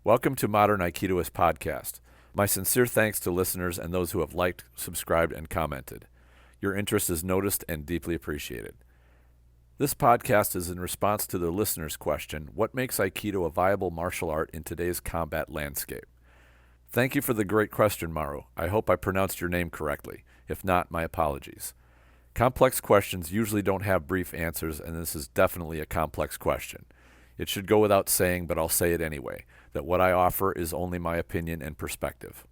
Welcome to Modern Aikidoist Podcast. My sincere thanks to listeners and those who have liked, subscribed, and commented. Your interest is noticed and deeply appreciated. This podcast is in response to the listener's question, what makes Aikido a viable martial art in today's combat landscape? Thank you for the great question, Maru. I hope I pronounced your name correctly. If not, my apologies. Complex questions usually don't have brief answers, and this is definitely a complex question. It should go without saying, but I'll say it anyway, that what I offer is only my opinion and perspective.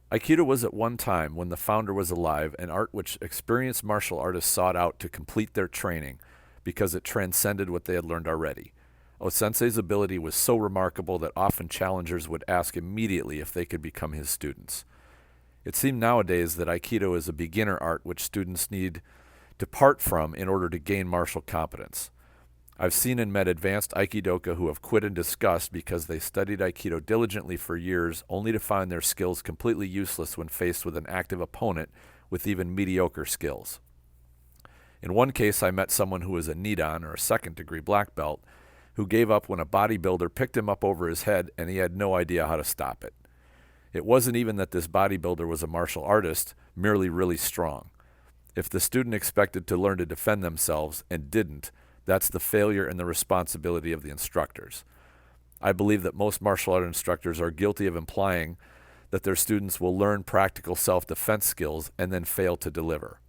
Aikido was at one time, when the founder was alive, an art which experienced martial artists sought out to complete their training because it transcended what they had learned already. O-sensei's ability was so remarkable that often challengers would ask immediately if they could become his students. It seems nowadays that Aikido is a beginner art which students need to part from in order to gain martial competence. I've seen and met advanced Aikidoka who have quit in disgust because they studied Aikido diligently for years only to find their skills completely useless when faced with an active opponent with even mediocre skills. In one case, I met someone who was a Nidan, or a second-degree black belt, who gave up when a bodybuilder picked him up over his head and he had no idea how to stop it. It wasn't even that this bodybuilder was a martial artist, merely really strong. If the student expected to learn to defend themselves and didn't, that's the failure and the responsibility of the instructors. I believe that most martial art instructors are guilty of implying that their students will learn practical self-defense skills and then fail to deliver.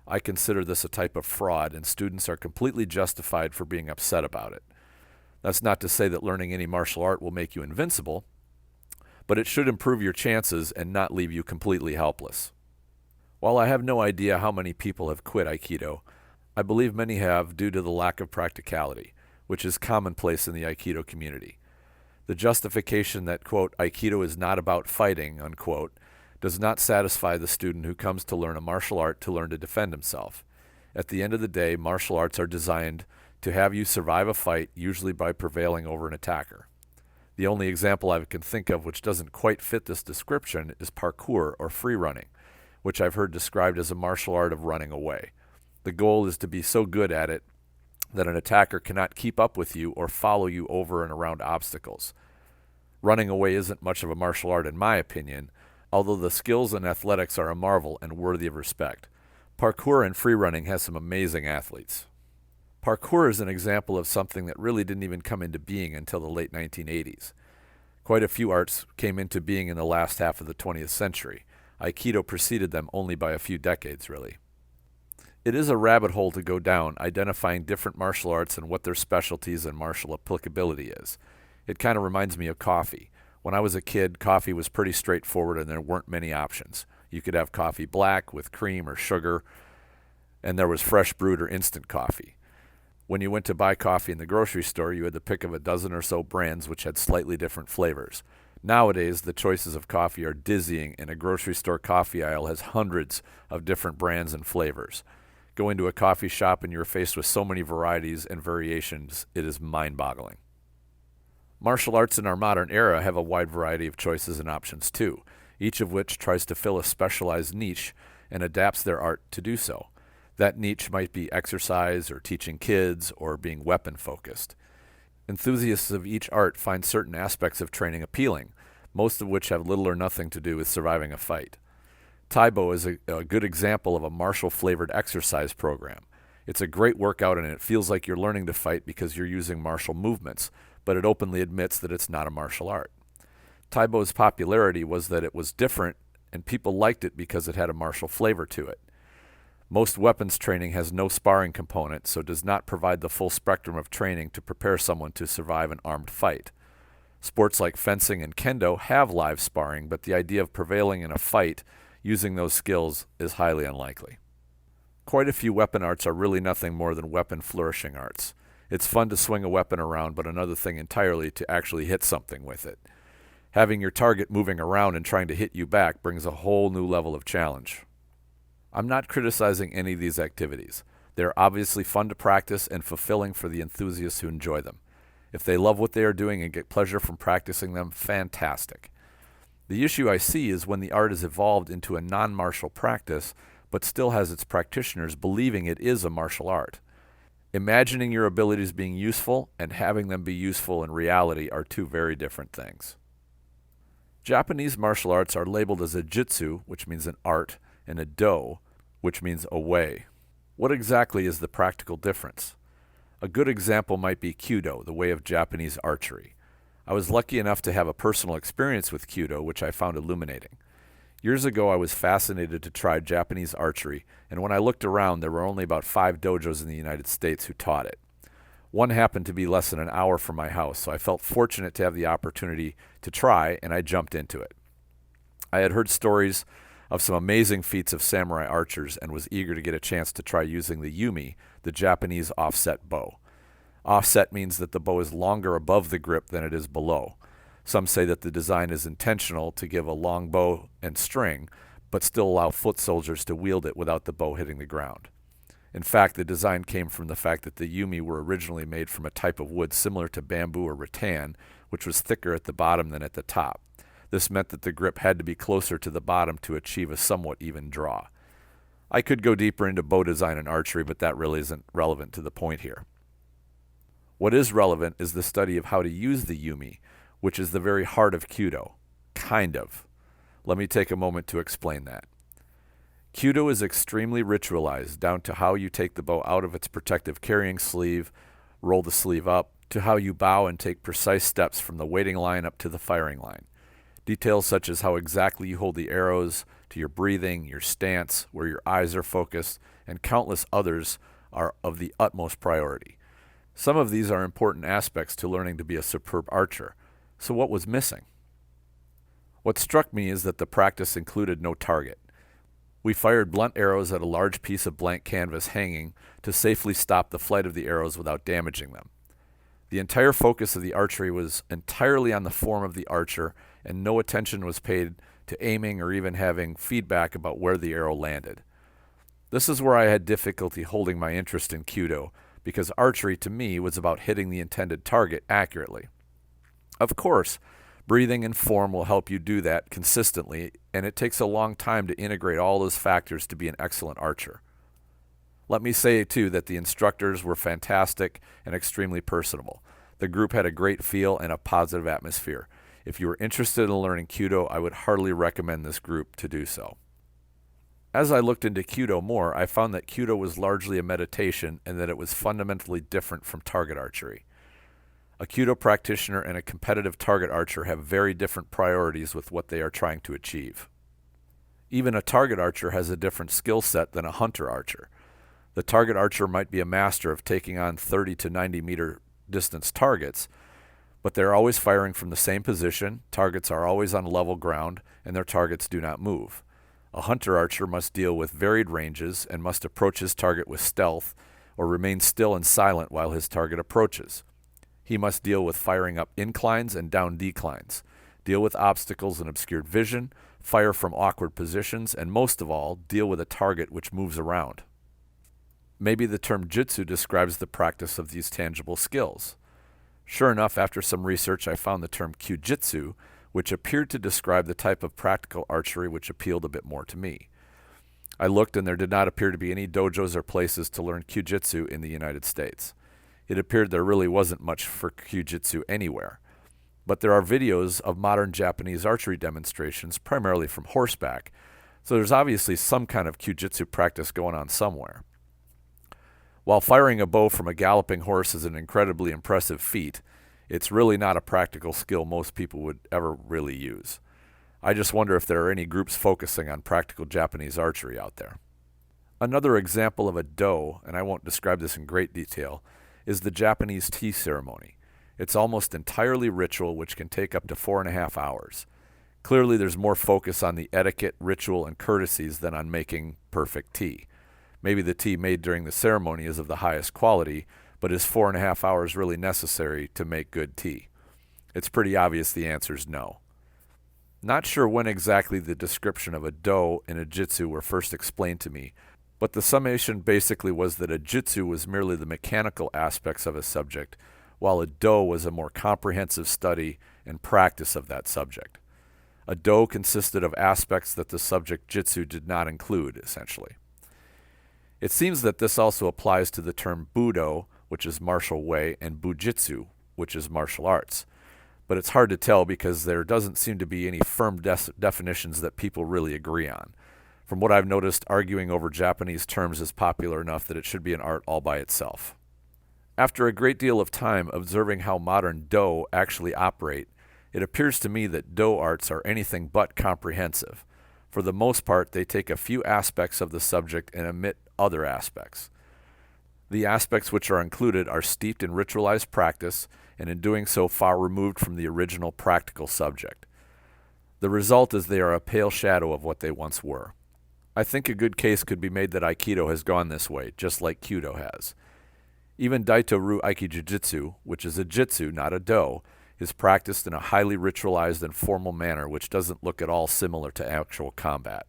I consider this a type of fraud, and students are completely justified for being upset about it. That's not to say that learning any martial art will make you invincible, but it should improve your chances and not leave you completely helpless. While I have no idea how many people have quit Aikido, I believe many have due to the lack of practicality, which is commonplace in the Aikido community. The justification that, quote, Aikido is not about fighting, unquote, does not satisfy the student who comes to learn a martial art to learn to defend himself. At the end of the day, martial arts are designed to have you survive a fight, usually by prevailing over an attacker. The only example I can think of which doesn't quite fit this description is parkour or free running, which I've heard described as a martial art of running away. The goal is to be so good at it that an attacker cannot keep up with you or follow you over and around obstacles. Running away isn't much of a martial art in my opinion, although the skills and athletics are a marvel and worthy of respect. Parkour and free running has some amazing athletes. Parkour is an example of something that really didn't even come into being until the late 1980s. Quite a few arts came into being in the last half of the 20th century. Aikido preceded them only by a few decades, really. It is a rabbit hole to go down, identifying different martial arts and what their specialties and martial applicability is. It kind of reminds me of coffee. When I was a kid, coffee was pretty straightforward and there weren't many options. You could have coffee black with cream or sugar, and there was fresh brewed or instant coffee. When you went to buy coffee in the grocery store, you had the pick of a dozen or so brands which had slightly different flavors. Nowadays, the choices of coffee are dizzying, and a grocery store coffee aisle has hundreds of different brands and flavors. Go into a coffee shop and you're faced with so many varieties and variations, it is mind-boggling. Martial arts in our modern era have a wide variety of choices and options too, each of which tries to fill a specialized niche and adapts their art to do so. That niche might be exercise or teaching kids or being weapon-focused. Enthusiasts of each art find certain aspects of training appealing, most of which have little or nothing to do with surviving a fight. Taibo is a good example of a martial-flavored exercise program. It's a great workout and it feels like you're learning to fight because you're using martial movements, but it openly admits that it's not a martial art. Taibo's popularity was that it was different and people liked it because it had a martial flavor to it. Most weapons training has no sparring component, so does not provide the full spectrum of training to prepare someone to survive an armed fight. Sports like fencing and kendo have live sparring, but the idea of prevailing in a fight using those skills is highly unlikely. Quite a few weapon arts are really nothing more than weapon flourishing arts. It's fun to swing a weapon around, but another thing entirely to actually hit something with it. Having your target moving around and trying to hit you back brings a whole new level of challenge. I'm not criticizing any of these activities. They're obviously fun to practice and fulfilling for the enthusiasts who enjoy them. If they love what they are doing and get pleasure from practicing them, fantastic. The issue I see is when the art is evolved into a non-martial practice, but still has its practitioners believing it is a martial art. Imagining your abilities being useful and having them be useful in reality are two very different things. Japanese martial arts are labeled as a jitsu, which means an art, and a do, which means a way. What exactly is the practical difference? A good example might be Kyudo, the way of Japanese archery. I was lucky enough to have a personal experience with Kyudo, which I found illuminating. Years ago, I was fascinated to try Japanese archery, and when I looked around, there were only about 5 dojos in the United States who taught it. One happened to be less than an hour from my house, so I felt fortunate to have the opportunity to try, and I jumped into it. I had heard stories of some amazing feats of samurai archers and was eager to get a chance to try using the yumi, the Japanese offset bow. Offset means that the bow is longer above the grip than it is below. Some say that the design is intentional to give a long bow and string, but still allow foot soldiers to wield it without the bow hitting the ground. In fact, the design came from the fact that the yumi were originally made from a type of wood similar to bamboo or rattan, which was thicker at the bottom than at the top. This meant that the grip had to be closer to the bottom to achieve a somewhat even draw. I could go deeper into bow design and archery, but that really isn't relevant to the point here. What is relevant is the study of how to use the yumi, which is the very heart of Kyudo. Kind of. Let me take a moment to explain that. Kyudo is extremely ritualized, down to how you take the bow out of its protective carrying sleeve, roll the sleeve up, to how you bow and take precise steps from the waiting line up to the firing line. Details such as how exactly you hold the arrows, to your breathing, your stance, where your eyes are focused, and countless others are of the utmost priority. Some of these are important aspects to learning to be a superb archer. So what was missing? What struck me is that the practice included no target. We fired blunt arrows at a large piece of blank canvas hanging to safely stop the flight of the arrows without damaging them. The entire focus of the archery was entirely on the form of the archer, and no attention was paid to aiming or even having feedback about where the arrow landed. This is where I had difficulty holding my interest in Kyudo, because archery to me was about hitting the intended target accurately. Of course, breathing and form will help you do that consistently, and it takes a long time to integrate all those factors to be an excellent archer. Let me say, too, that the instructors were fantastic and extremely personable. The group had a great feel and a positive atmosphere. If you were interested in learning Kyudo, I would heartily recommend this group to do so. As I looked into Kyudo more, I found that Kyudo was largely a meditation and that it was fundamentally different from target archery. A Kyudo practitioner and a competitive target archer have very different priorities with what they are trying to achieve. Even a target archer has a different skill set than a hunter archer. The target archer might be a master of taking on 30 to 90 meter distance targets, but they're always firing from the same position, targets are always on level ground, and their targets do not move. A hunter archer must deal with varied ranges and must approach his target with stealth or remain still and silent while his target approaches. He must deal with firing up inclines and down declines, deal with obstacles and obscured vision, fire from awkward positions, and most of all, deal with a target which moves around. Maybe the term jitsu describes the practice of these tangible skills. Sure enough, after some research, I found the term kyujitsu, which appeared to describe the type of practical archery which appealed a bit more to me. I looked and there did not appear to be any dojos or places to learn kyujitsu in the United States. It appeared there really wasn't much for kyujitsu anywhere. But there are videos of modern Japanese archery demonstrations, primarily from horseback, so there's obviously some kind of kyujitsu practice going on somewhere. While firing a bow from a galloping horse is an incredibly impressive feat, it's really not a practical skill most people would ever really use. I just wonder if there are any groups focusing on practical Japanese archery out there. Another example of a do, and I won't describe this in great detail, is the Japanese tea ceremony. It's almost entirely ritual, which can take up to 4.5 hours. Clearly there's more focus on the etiquette, ritual, and courtesies than on making perfect tea. Maybe the tea made during the ceremony is of the highest quality, but is 4.5 hours really necessary to make good tea? It's pretty obvious the answer is no. Not sure when exactly the description of a do and a jitsu were first explained to me, but the summation basically was that a jitsu was merely the mechanical aspects of a subject, while a do was a more comprehensive study and practice of that subject. A do consisted of aspects that the subject jitsu did not include, essentially. It seems that this also applies to the term Budo, which is martial way, and Bujitsu, which is martial arts. But it's hard to tell because there doesn't seem to be any firm definitions that people really agree on. From what I've noticed, arguing over Japanese terms is popular enough that it should be an art all by itself. After a great deal of time observing how modern Do actually operate, it appears to me that Do arts are anything but comprehensive. For the most part, they take a few aspects of the subject and omit other aspects. The aspects which are included are steeped in ritualized practice, and in doing so far removed from the original practical subject. The result is they are a pale shadow of what they once were. I think a good case could be made that Aikido has gone this way, just like Kyudo has. Even Daito-Ryu Aikijujutsu, which is a jitsu, not a do, is practiced in a highly ritualized and formal manner which doesn't look at all similar to actual combat.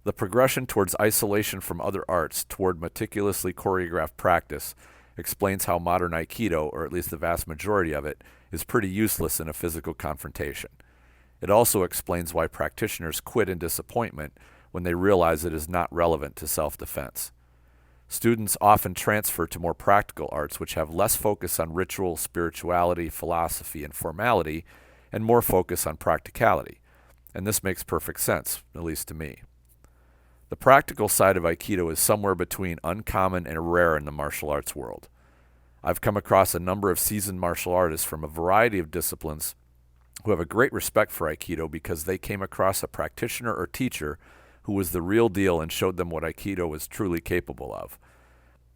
The progression towards isolation from other arts toward meticulously choreographed practice explains how modern Aikido, or at least the vast majority of it, is pretty useless in a physical confrontation. It also explains why practitioners quit in disappointment when they realize it is not relevant to self-defense. Students often transfer to more practical arts which have less focus on ritual, spirituality, philosophy, and formality, and more focus on practicality. And this makes perfect sense, at least to me. The practical side of Aikido is somewhere between uncommon and rare in the martial arts world. I've come across a number of seasoned martial artists from a variety of disciplines who have a great respect for Aikido because they came across a practitioner or teacher who was the real deal and showed them what Aikido was truly capable of.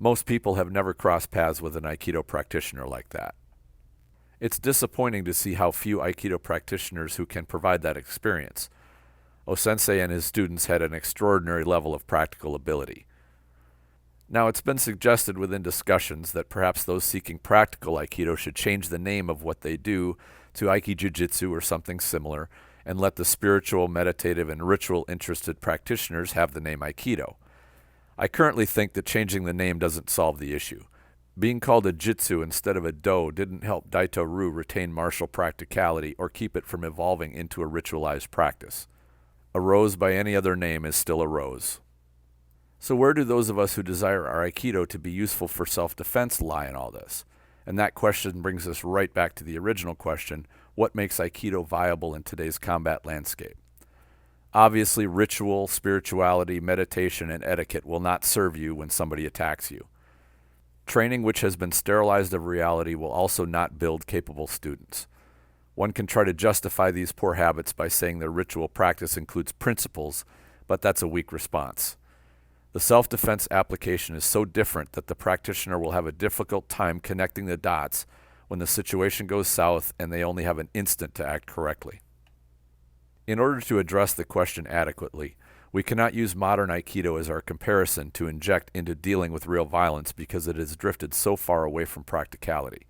Most people have never crossed paths with an Aikido practitioner like that. It's disappointing to see how few Aikido practitioners who can provide that experience. O-sensei and his students had an extraordinary level of practical ability. Now, it's been suggested within discussions that perhaps those seeking practical Aikido should change the name of what they do to Aiki-Jiu-Jitsu or something similar, and let the spiritual, meditative, and ritual-interested practitioners have the name Aikido. I currently think that changing the name doesn't solve the issue. Being called a jitsu instead of a do didn't help Daito-Ryu retain martial practicality or keep it from evolving into a ritualized practice. A rose by any other name is still a rose. So where do those of us who desire our Aikido to be useful for self-defense lie in all this? And that question brings us right back to the original question, what makes Aikido viable in today's combat landscape? Obviously, ritual, spirituality, meditation, and etiquette will not serve you when somebody attacks you. Training which has been sterilized of reality will also not build capable students. One can try to justify these poor habits by saying their ritual practice includes principles, but that's a weak response. The self-defense application is so different that the practitioner will have a difficult time connecting the dots when the situation goes south and they only have an instant to act correctly. In order to address the question adequately, we cannot use modern Aikido as our comparison to inject into dealing with real violence because it has drifted so far away from practicality.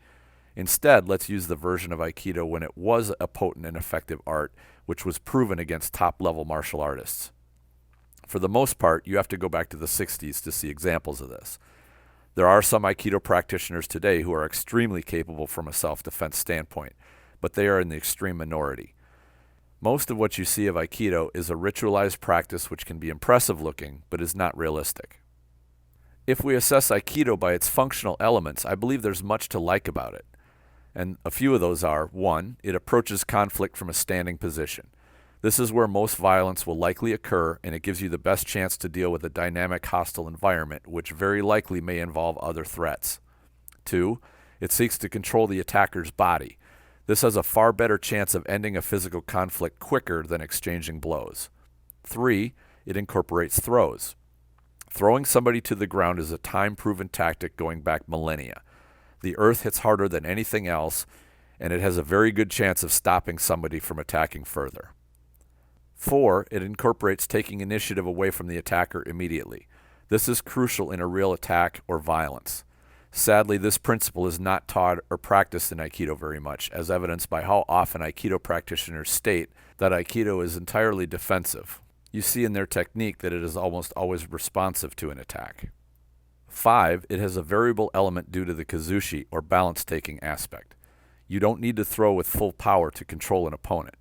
Instead, let's use the version of Aikido when it was a potent and effective art, which was proven against top-level martial artists. For the most part, you have to go back to the 60s to see examples of this. There are some Aikido practitioners today who are extremely capable from a self-defense standpoint, but they are in the extreme minority. Most of what you see of Aikido is a ritualized practice which can be impressive looking, but is not realistic. If we assess Aikido by its functional elements, I believe there's much to like about it. And a few of those are, 1, it approaches conflict from a standing position. This is where most violence will likely occur, and it gives you the best chance to deal with a dynamic, hostile environment, which very likely may involve other threats. 2, it seeks to control the attacker's body. This has a far better chance of ending a physical conflict quicker than exchanging blows. 3, it incorporates throws. Throwing somebody to the ground is a time-proven tactic going back millennia. The earth hits harder than anything else, and it has a very good chance of stopping somebody from attacking further. 4, it incorporates taking initiative away from the attacker immediately. This is crucial in a real attack or violence. Sadly, this principle is not taught or practiced in Aikido very much, as evidenced by how often Aikido practitioners state that Aikido is entirely defensive. You see in their technique that it is almost always responsive to an attack. 5, it has a variable element due to the kazushi, or balance-taking aspect. You don't need to throw with full power to control an opponent.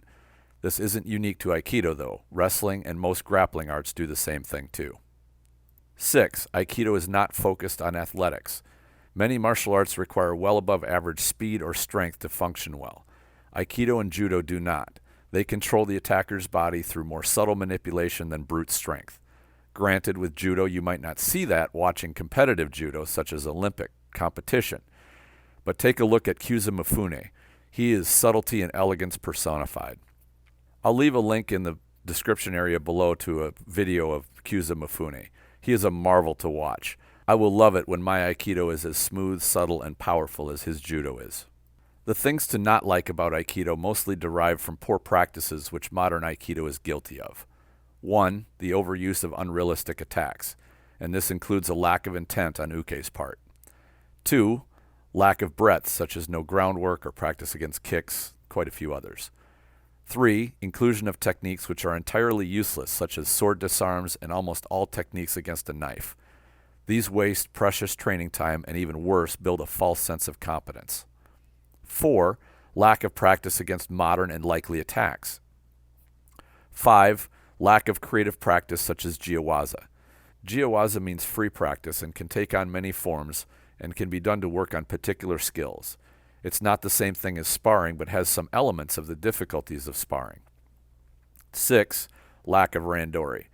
This isn't unique to Aikido, though. Wrestling and most grappling arts do the same thing, too. 6. Aikido is not focused on athletics. Many martial arts require well above average speed or strength to function well. Aikido and Judo do not. They control the attacker's body through more subtle manipulation than brute strength. Granted, with Judo you might not see that watching competitive Judo, such as Olympic competition. But take a look at Kyuzo Mifune. He is subtlety and elegance personified. I'll leave a link in the description area below to a video of Kyuzo Mifune. He is a marvel to watch. I will love it when my Aikido is as smooth, subtle, and powerful as his Judo is. The things to not like about Aikido mostly derive from poor practices which modern Aikido is guilty of. 1. The overuse of unrealistic attacks, and this includes a lack of intent on Uke's part. 2. Lack of breadth, such as no groundwork or practice against kicks, quite a few others. 3. Inclusion of techniques which are entirely useless, such as sword disarms and almost all techniques against a knife. These waste precious training time and, even worse, build a false sense of competence. 4. Lack of practice against modern and likely attacks. 5. Lack of creative practice such as jiyu-waza. Jiyu-waza means free practice and can take on many forms and can be done to work on particular skills. It's not the same thing as sparring, but has some elements of the difficulties of sparring. 6. Lack of randori.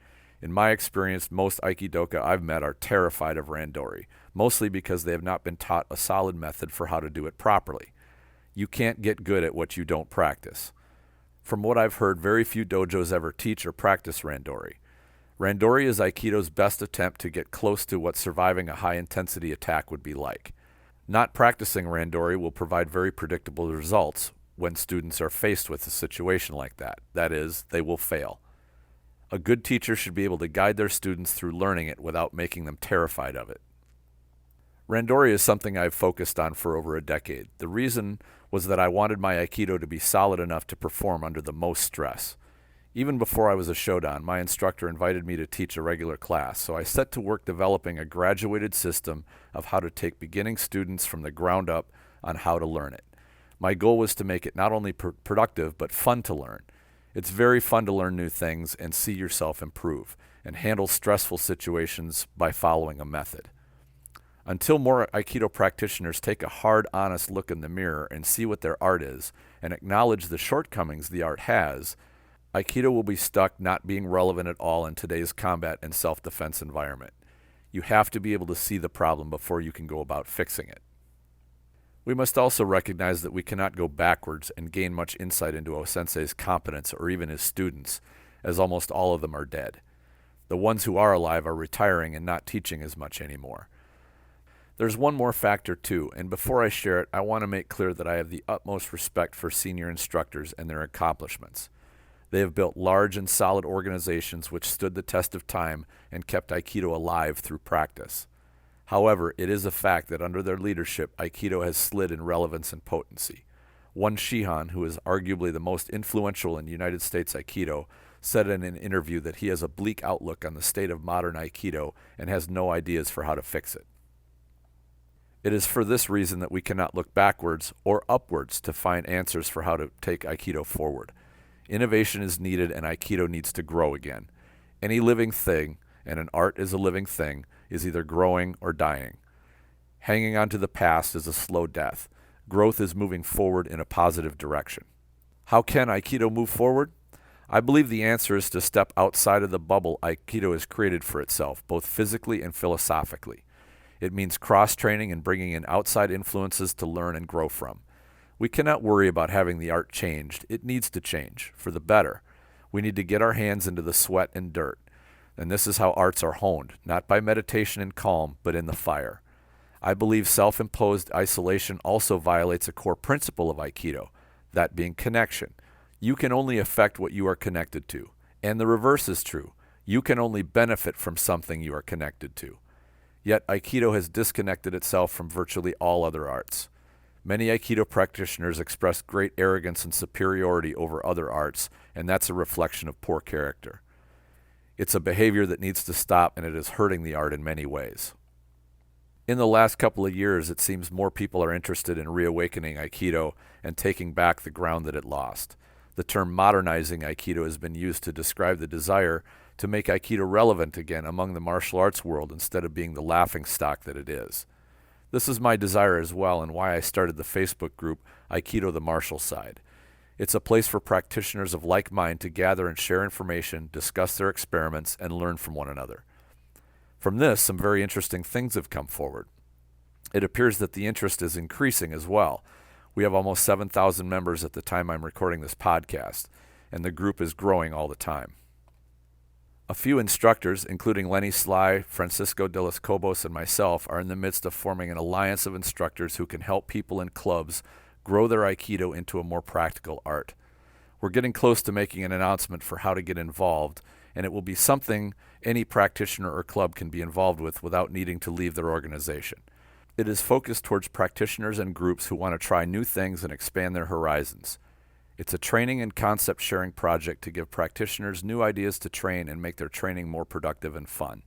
In my experience, most Aikidoka I've met are terrified of randori, mostly because they have not been taught a solid method for how to do it properly. You can't get good at what you don't practice. From what I've heard, very few dojos ever teach or practice randori. Randori is Aikido's best attempt to get close to what surviving a high-intensity attack would be like. Not practicing randori will provide very predictable results when students are faced with a situation like that. That is, they will fail. A good teacher should be able to guide their students through learning it without making them terrified of it. Randori is something I've focused on for over a decade. The reason was that I wanted my Aikido to be solid enough to perform under the most stress. Even before I was a Shodan, my instructor invited me to teach a regular class, so I set to work developing a graduated system of how to take beginning students from the ground up on how to learn it. My goal was to make it not only productive, but fun to learn. It's very fun to learn new things and see yourself improve, and handle stressful situations by following a method. Until more Aikido practitioners take a hard, honest look in the mirror and see what their art is, and acknowledge the shortcomings the art has, Aikido will be stuck not being relevant at all in today's combat and self-defense environment. You have to be able to see the problem before you can go about fixing it. We must also recognize that we cannot go backwards and gain much insight into O-sensei's competence or even his students, as almost all of them are dead. The ones who are alive are retiring and not teaching as much anymore. There's one more factor too, and before I share it, I want to make clear that I have the utmost respect for senior instructors and their accomplishments. They have built large and solid organizations which stood the test of time and kept Aikido alive through practice. However, it is a fact that under their leadership, Aikido has slid in relevance and potency. One Shihan, who is arguably the most influential in United States Aikido, said in an interview that he has a bleak outlook on the state of modern Aikido and has no ideas for how to fix it. It is for this reason that we cannot look backwards or upwards to find answers for how to take Aikido forward. Innovation is needed and Aikido needs to grow again. Any living thing, and an art is a living thing, is either growing or dying. Hanging on to the past is a slow death. Growth is moving forward in a positive direction. How can Aikido move forward? I believe the answer is to step outside of the bubble Aikido has created for itself, both physically and philosophically. It means cross-training and bringing in outside influences to learn and grow from. We cannot worry about having the art changed. It needs to change, for the better. We need to get our hands into the sweat and dirt. And this is how arts are honed, not by meditation and calm, but in the fire. I believe self-imposed isolation also violates a core principle of Aikido, that being connection. You can only affect what you are connected to. And the reverse is true. You can only benefit from something you are connected to. Yet Aikido has disconnected itself from virtually all other arts. Many Aikido practitioners express great arrogance and superiority over other arts, and that's a reflection of poor character. It's a behavior that needs to stop, and it is hurting the art in many ways. In the last couple of years, it seems more people are interested in reawakening Aikido and taking back the ground that it lost. The term modernizing Aikido has been used to describe the desire to make Aikido relevant again among the martial arts world instead of being the laughingstock that it is. This is my desire as well, and why I started the Facebook group Aikido the Martial Side. It's a place for practitioners of like mind to gather and share information, discuss their experiments, and learn from one another. From this, some very interesting things have come forward. It appears that the interest is increasing as well. We have almost 7,000 members at the time I'm recording this podcast, and the group is growing all the time. A few instructors, including Lenny Sly, Francisco de los Cobos, and myself, are in the midst of forming an alliance of instructors who can help people in clubs grow their Aikido into a more practical art. We're getting close to making an announcement for how to get involved, and it will be something any practitioner or club can be involved with without needing to leave their organization. It is focused towards practitioners and groups who want to try new things and expand their horizons. It's a training and concept sharing project to give practitioners new ideas to train and make their training more productive and fun.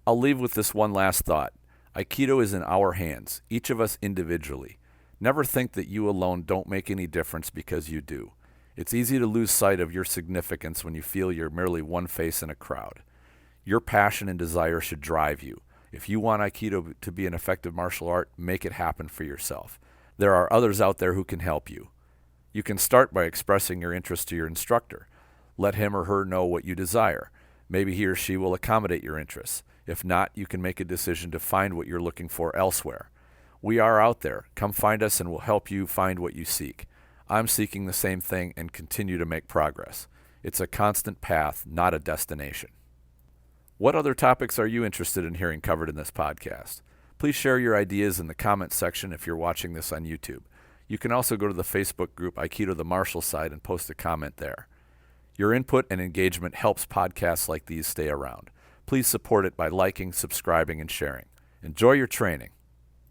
I'll leave with this one last thought. Aikido is in our hands, each of us individually. Never think that you alone don't make any difference because you do. It's easy to lose sight of your significance when you feel you're merely one face in a crowd. Your passion and desire should drive you. If you want Aikido to be an effective martial art, make it happen for yourself. There are others out there who can help you. You can start by expressing your interest to your instructor. Let him or her know what you desire. Maybe he or she will accommodate your interests. If not, you can make a decision to find what you're looking for elsewhere. We are out there. Come find us and we'll help you find what you seek. I'm seeking the same thing and continue to make progress. It's a constant path, not a destination. What other topics are you interested in hearing covered in this podcast? Please share your ideas in the comments section if you're watching this on YouTube. You can also go to the Facebook group Aikido the Martial Side and post a comment there. Your input and engagement helps podcasts like these stay around. Please support it by liking, subscribing, and sharing. Enjoy your training.